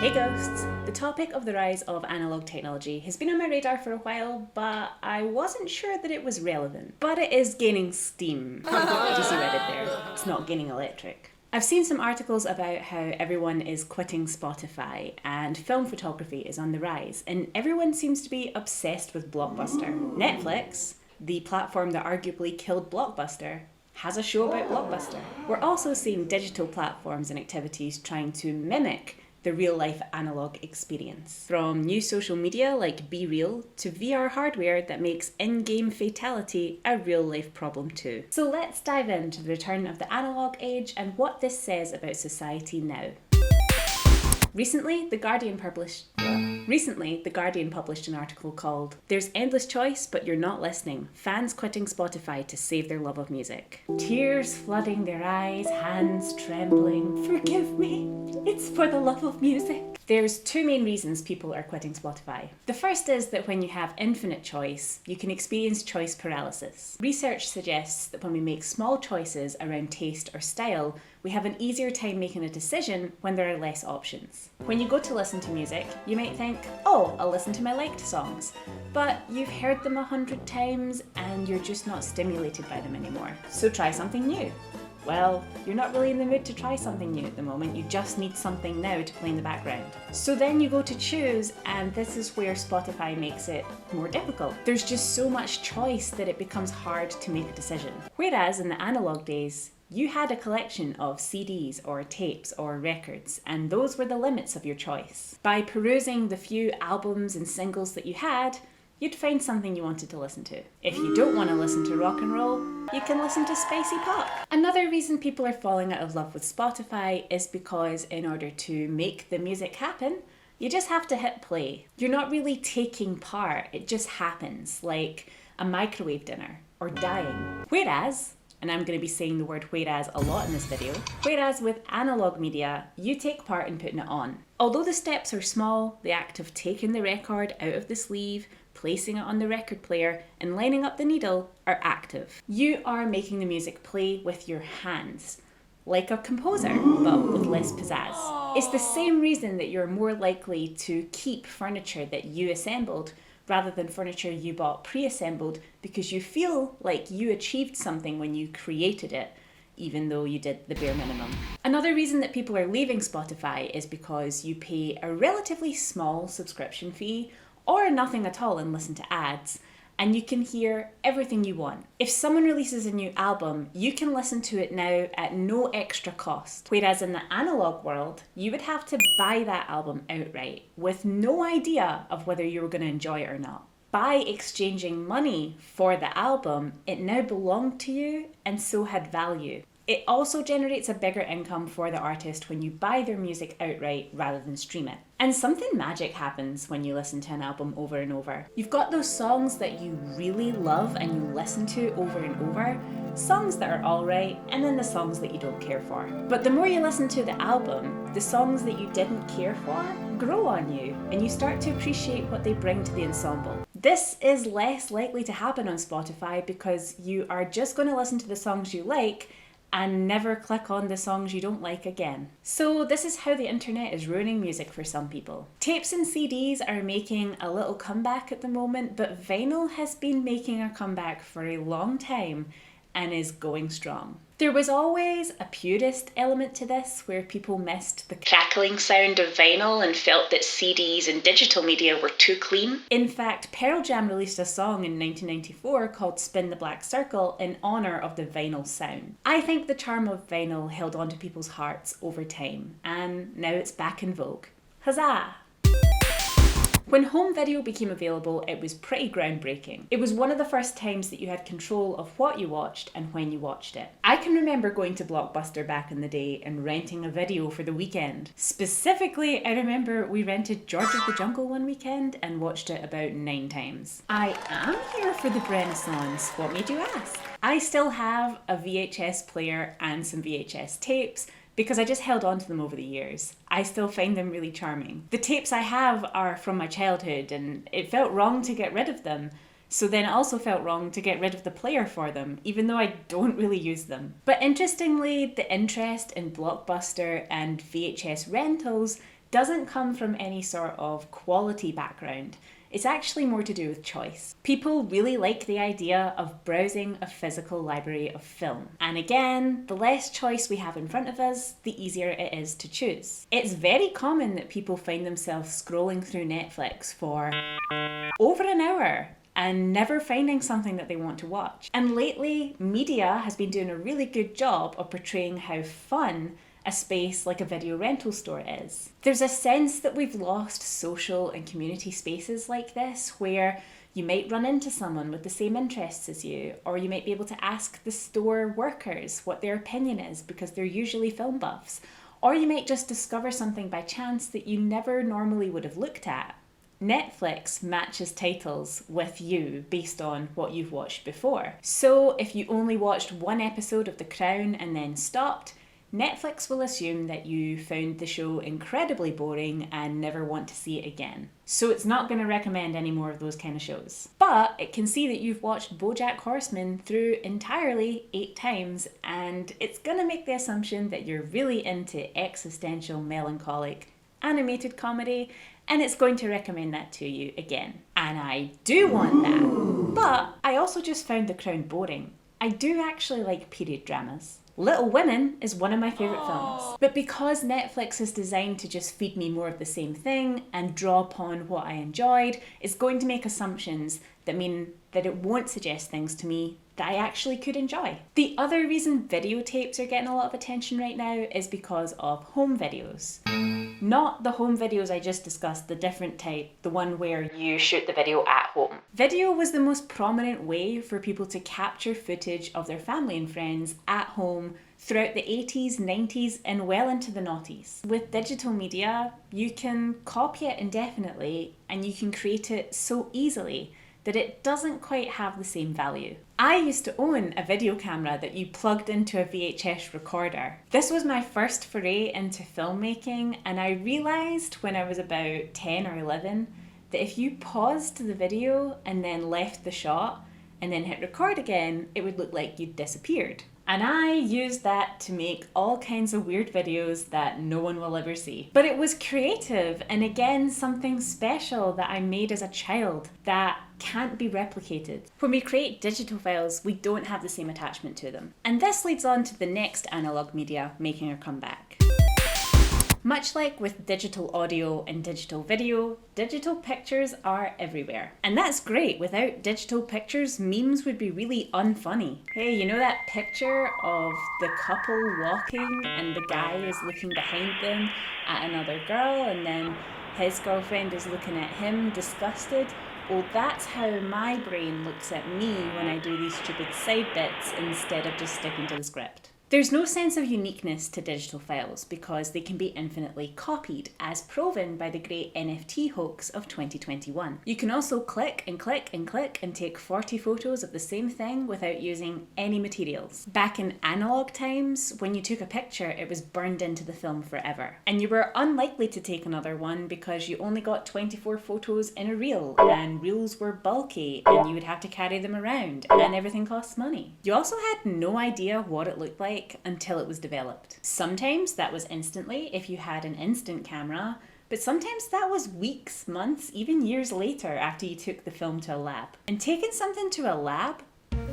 Hey ghosts! The topic of the rise of analog technology has been on my radar for a while, but I wasn't sure that it was relevant. But it is gaining steam. Did you see what I did there? It's not gaining electric. I've seen some articles about how everyone is quitting Spotify and film photography is on the rise, and everyone seems to be obsessed with Blockbuster. Netflix, the platform that arguably killed Blockbuster, has a show about Blockbuster. We're also seeing digital platforms and activities trying to mimic the real-life analog experience. From new social media like Be Real to VR hardware that makes in-game fatality a real-life problem too. So let's dive into the return of the analog age and what this says about society now. Recently, The Guardian published an article called "There's Endless Choice, but You're Not Listening. Fans Quitting Spotify to Save Their Love of Music." Tears flooding their eyes, hands trembling. "Forgive me, it's for the love of music." There's two main reasons people are quitting Spotify. The first is that when you have infinite choice, you can experience choice paralysis. Research suggests that when we make small choices around taste or style, we have an easier time making a decision when there are less options. When you go to listen to music, you might think, oh, I'll listen to my liked songs. But you've heard them 100 times and you're just not stimulated by them anymore. So try something new. Well, you're not really in the mood to try something new at the moment, you just need something now to play in the background. So then you go to choose, and this is where Spotify makes it more difficult. There's just so much choice that it becomes hard to make a decision. Whereas in the analog days, you had a collection of CDs or tapes or records, and those were the limits of your choice. By perusing the few albums and singles that you had, you'd find something you wanted to listen to. If you don't want to listen to rock and roll, you can listen to spicy pop. Another reason people are falling out of love with Spotify is because in order to make the music happen, you just have to hit play. You're not really taking part, it just happens, like a microwave dinner or dying. Whereas, and I'm going to be saying the word whereas a lot in this video, whereas with analog media, you take part in putting it on. Although the steps are small, the act of taking the record out of the sleeve, placing it on the record player, and lining up the needle are active. You are making the music play with your hands, like a composer, but with less pizzazz. It's the same reason that you're more likely to keep furniture that you assembled rather than furniture you bought pre-assembled, because you feel like you achieved something when you created it, even though you did the bare minimum. Another reason that people are leaving Spotify is because you pay a relatively small subscription fee or nothing at all and listen to ads, and you can hear everything you want. If someone releases a new album, you can listen to it now at no extra cost. Whereas in the analog world, you would have to buy that album outright with no idea of whether you were going to enjoy it or not. By exchanging money for the album, it now belonged to you and so had value. It also generates a bigger income for the artist when you buy their music outright rather than stream it. And something magic happens when you listen to an album over and over. You've got those songs that you really love and you listen to over and over, songs that are alright, and then the songs that you don't care for. But the more you listen to the album, the songs that you didn't care for grow on you, and you start to appreciate what they bring to the ensemble. This is less likely to happen on Spotify because you are just going to listen to the songs you like and never click on the songs you don't like again. So this is how the internet is ruining music for some people. Tapes and CDs are making a little comeback at the moment, but vinyl has been making a comeback for a long time and is going strong. There was always a purist element to this, where people missed the crackling sound of vinyl and felt that CDs and digital media were too clean. In fact, Pearl Jam released a song in 1994 called "Spin the Black Circle" in honour of the vinyl sound. I think the charm of vinyl held on to people's hearts over time, and now it's back in vogue. Huzzah! When home video became available, it was pretty groundbreaking. It was one of the first times that you had control of what you watched and when you watched it. I can remember going to Blockbuster back in the day and renting a video for the weekend. Specifically, I remember we rented George of the Jungle one weekend and watched it about 9 times. I am here for the Renaissance. What made you ask? I still have a VHS player and some VHS tapes, because I just held on to them over the years. I still find them really charming. The tapes I have are from my childhood and it felt wrong to get rid of them, So then it also felt wrong to get rid of the player for them, even though I don't really use them. But interestingly, the interest in Blockbuster and VHS rentals doesn't come from any sort of quality background. It's actually more to do with choice. People really like the idea of browsing a physical library of film. And again, the less choice we have in front of us, the easier it is to choose. It's very common that people find themselves scrolling through Netflix for over an hour and never finding something that they want to watch. And lately, media has been doing a really good job of portraying how fun a space like a video rental store is. There's a sense that we've lost social and community spaces like this where you might run into someone with the same interests as you, or you might be able to ask the store workers what their opinion is because they're usually film buffs, or you might just discover something by chance that you never normally would have looked at. Netflix matches titles with you based on what you've watched before. So if you only watched one episode of The Crown and then stopped, Netflix will assume that you found the show incredibly boring and never want to see it again. So it's not going to recommend any more of those kind of shows. But it can see that you've watched BoJack Horseman through entirely 8 times, and it's going to make the assumption that you're really into existential, melancholic, animated comedy, and it's going to recommend that to you again. And I do want that. But I also just found The Crown boring. I do actually like period dramas. Little Women is one of my favourite films. But because Netflix is designed to just feed me more of the same thing and draw upon what I enjoyed, it's going to make assumptions that mean that it won't suggest things to me that I actually could enjoy. The other reason videotapes are getting a lot of attention right now is because of home videos. Not the home videos I just discussed, the different type, the one where you shoot the video at home. Video was the most prominent way for people to capture footage of their family and friends at home throughout the 80s, 90s, and well into the noughties. With digital media, you can copy it indefinitely and you can create it so easily that it doesn't quite have the same value. I used to own a video camera that you plugged into a VHS recorder. This was my first foray into filmmaking, and I realised when I was about 10 or 11 that if you paused the video and then left the shot and then hit record again, it would look like you'd disappeared. And I used that to make all kinds of weird videos that no one will ever see. But it was creative, and again, something special that I made as a child that can't be replicated. When we create digital files, we don't have the same attachment to them. And this leads on to the next analog media making a comeback. Much like with digital audio and digital video, digital pictures are everywhere. And that's great. Without digital pictures, memes would be really unfunny. Hey, you know that picture of the couple walking and the guy is looking behind them at another girl and then his girlfriend is looking at him disgusted? Well, that's how my brain looks at me when I do these stupid side bits instead of just sticking to the script. There's no sense of uniqueness to digital files because they can be infinitely copied, as proven by the great NFT hoax of 2021. You can also click and click and click and take 40 photos of the same thing without using any materials. Back in analog times, when you took a picture, it was burned into the film forever. And you were unlikely to take another one because you only got 24 photos in a reel, and reels were bulky and you would have to carry them around, and everything costs money. You also had no idea what it looked like until it was developed. Sometimes that was instantly if you had an instant camera, but sometimes that was weeks, months, even years later after you took the film to a lab. And taking something to a lab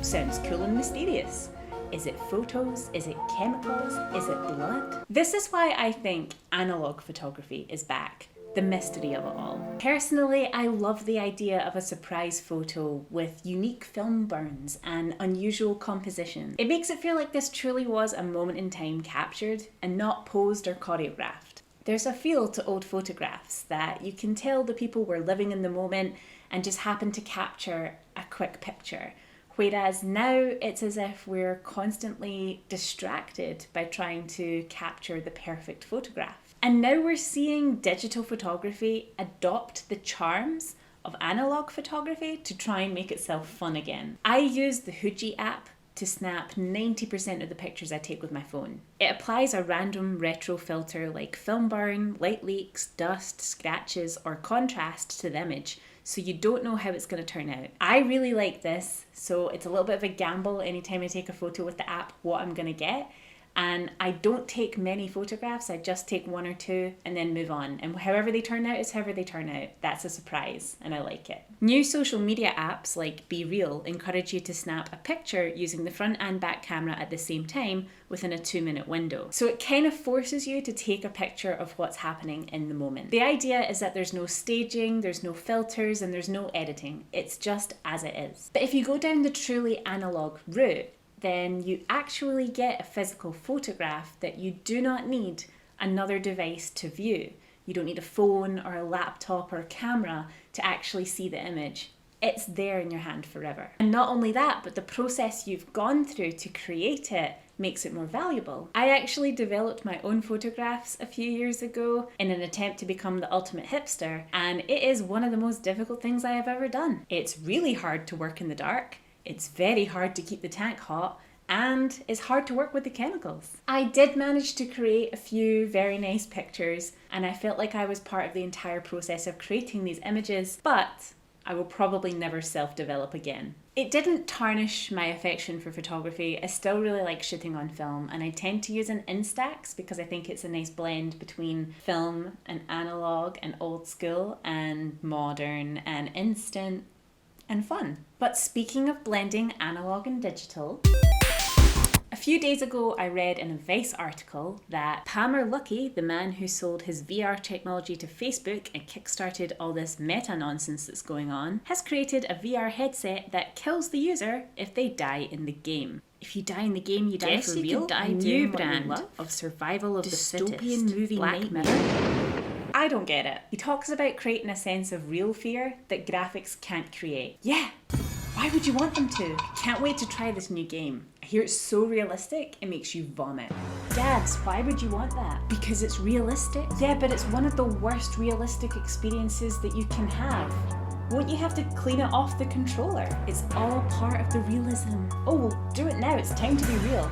sounds cool and mysterious. Is it photos? Is it chemicals? Is it blood? This is why I think analog photography is back. The mystery of it all. Personally, I love the idea of a surprise photo with unique film burns and unusual composition. It makes it feel like this truly was a moment in time captured and not posed or choreographed. There's a feel to old photographs that you can tell the people were living in the moment and just happened to capture a quick picture. Whereas now it's as if we're constantly distracted by trying to capture the perfect photograph. And now we're seeing digital photography adopt the charms of analog photography to try and make itself fun again. I use the Huji app to snap 90% of the pictures I take with my phone. It applies a random retro filter like film burn, light leaks, dust, scratches, or contrast to the image, so you don't know how it's going to turn out. I really like this, so it's a little bit of a gamble anytime I take a photo with the app what I'm going to get. And I don't take many photographs, I just take one or two and then move on. And however they turn out is however they turn out. That's a surprise and I like it. New social media apps like Be Real encourage you to snap a picture using the front and back camera at the same time within a 2-minute window. So it kind of forces you to take a picture of what's happening in the moment. The idea is that there's no staging, there's no filters, and there's no editing. It's just as it is. But if you go down the truly analog route, then you actually get a physical photograph that you do not need another device to view. You don't need a phone or a laptop or a camera to actually see the image. It's there in your hand forever. And not only that, but the process you've gone through to create it makes it more valuable. I actually developed my own photographs a few years ago in an attempt to become the ultimate hipster, and it is one of the most difficult things I have ever done. It's really hard to work in the dark. It's very hard to keep the tank hot, and it's hard to work with the chemicals. I did manage to create a few very nice pictures, and I felt like I was part of the entire process of creating these images, but I will probably never self-develop again. It didn't tarnish my affection for photography. I still really like shooting on film, and I tend to use an Instax because I think it's a nice blend between film and analog and old school and modern and instant and fun. But speaking of blending analog and digital, a few days ago I read in a Vice article that Palmer Luckey, the man who sold his VR technology to Facebook and kickstarted all this meta nonsense that's going on, has created a VR headset that kills the user if they die in the game. If you die in the game, you die for real? Die New doing brand what you love? of survival of Dystopian the fittest. movie Black nightmare. Mirror. I don't get it. He talks about creating a sense of real fear that graphics can't create. Yeah, why would you want them to? I can't wait to try this new game. I hear it's so realistic, it makes you vomit. Dads, why would you want that? Because it's realistic? Yeah, but it's one of the worst realistic experiences that you can have. Won't you have to clean it off the controller? It's all part of the realism. Oh, well, do it now. It's time to be real.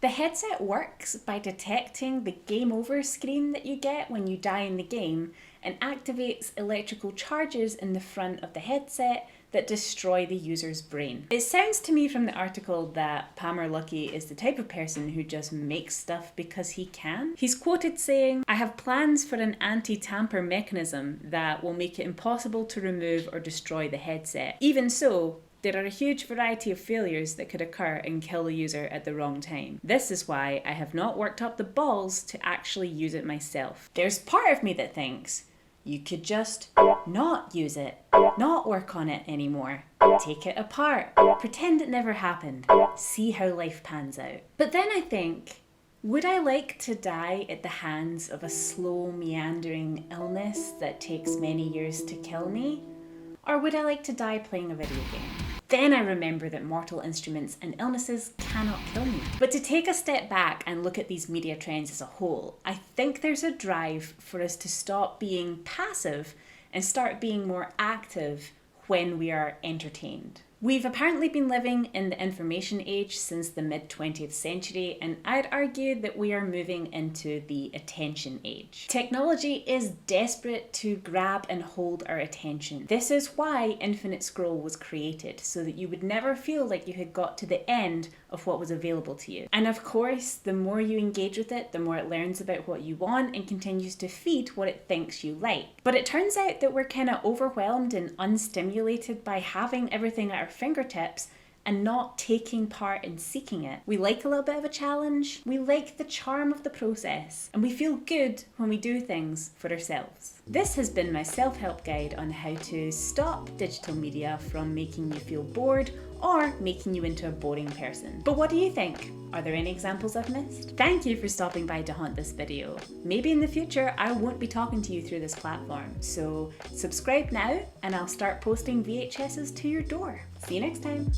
The headset works by detecting the game over screen that you get when you die in the game and activates electrical charges in the front of the headset that destroy the user's brain. It sounds to me from the article that Palmer Luckey is the type of person who just makes stuff because he can. He's quoted saying, "I have plans for an anti-tamper mechanism that will make it impossible to remove or destroy the headset. Even so, there are a huge variety of failures that could occur and kill the user at the wrong time. This is why I have not worked up the balls to actually use it myself." There's part of me that thinks, you could just not use it, not work on it anymore. Take it apart, pretend it never happened, see how life pans out. But then I think, would I like to die at the hands of a slow, meandering illness that takes many years to kill me? Or would I like to die playing a video game? Then I remember that mortal instruments and illnesses cannot kill me. But to take a step back and look at these media trends as a whole, I think there's a drive for us to stop being passive and start being more active when we are entertained. We've apparently been living in the information age since the mid-20th century, and I'd argue that we are moving into the attention age. Technology is desperate to grab and hold our attention. This is why Infinite Scroll was created, so that you would never feel like you had got to the end of what was available to you. And of course, the more you engage with it, the more it learns about what you want and continues to feed what it thinks you like. But it turns out that we're kind of overwhelmed and unstimulated by having everything at our fingertips and not taking part in seeking it. We like a little bit of a challenge, we like the charm of the process, and we feel good when we do things for ourselves. This has been my self-help guide on how to stop digital media from making you feel bored or making you into a boring person. But what do you think? Are there any examples I've missed? Thank you for stopping by to haunt this video. Maybe in the future I won't be talking to you through this platform, so subscribe now and I'll start posting VHSs to your door. See you next time.